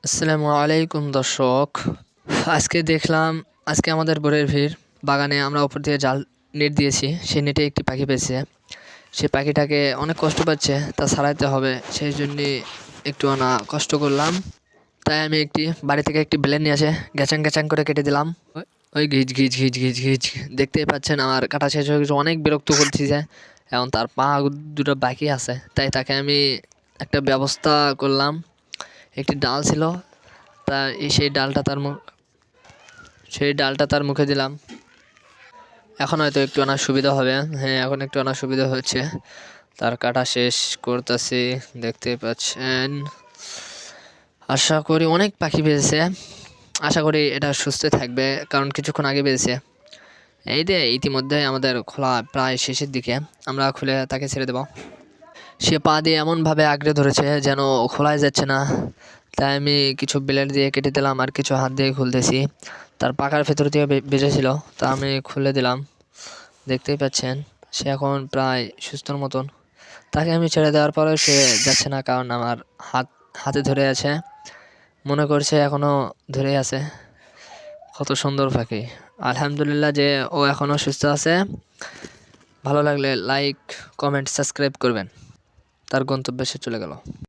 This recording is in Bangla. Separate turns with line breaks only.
আসসালামু আলাইকুম দর্শক। আজকে দেখলাম আমাদের ভোরের ভিড় বাগানে আমরা উপর দিয়ে জাল নেট দিয়েছি, সেই নেটে একটি পাখি পেয়েছে। সেই পাখিটাকে অনেক কষ্ট পাচ্ছে, তা ছাড়াইতে হবে, সেই জন্যে একটু কষ্ট করলাম। তাই আমি বাড়ি থেকে একটি ব্লেড নিয়ে আসে গ্যাচাং গ্যাচাং করে কেটে দিলাম। ওই ঘিচ ঘিচ ঘিচ ঘিচ ঘিচ দেখতেই পাচ্ছেন আমার কাটা শেষ হয়ে গেছে, অনেক বিরক্ত করতেছে। এখন তার পা দুটো বাকি আছে, তাই তাকে আমি একটা ব্যবস্থা করলাম। একটি ডাল ছিল, তা সেই ডালটা তার মুখে দিলাম। এখন হয়তো একটু সুবিধা হবে। হ্যাঁ, এখন একটু সুবিধা হচ্ছে। তার কাটা শেষ করতেছি, দেখতে পাচ্ছেন। আশা করি অনেক পাখি বেজেছে, আশা করি এটা সুস্থ থাকবে, কারণ কিছুক্ষণ আগে বেজেছে। এই যে ইতিমধ্যে আমাদের খোলা প্রায় শেষের দিকে, আমরা খুলে তাকে ছেড়ে দেব। সে পা দিয়ে এমনভাবে আঁকড়ে ধরেছে যেন খোলাই যাচ্ছে না, তাই আমি কিছু ব্লেড দিয়ে কেটে দিলাম আর কিছু হাত দিয়ে খুলতেছি। তার পাখার ভেতর দিয়ে বেজেছিল, তা আমি খুলে দিলাম। দেখতেই পাচ্ছেন সে এখন প্রায় সুস্থর মতন। তাকে আমি ছেড়ে দেওয়ার পরেও সে যাচ্ছে না, কারণ আমার হাতে ধরে আছে, মনে করছে এখনও ধরে আছে। কত সুন্দর পাখি, আলহামদুলিল্লাহ যে ও এখনও সুস্থ আছে। ভালো লাগলে লাইক, কমেন্ট, সাবস্ক্রাইব করবেন। তার গন্তব্যে সে চলে গেল।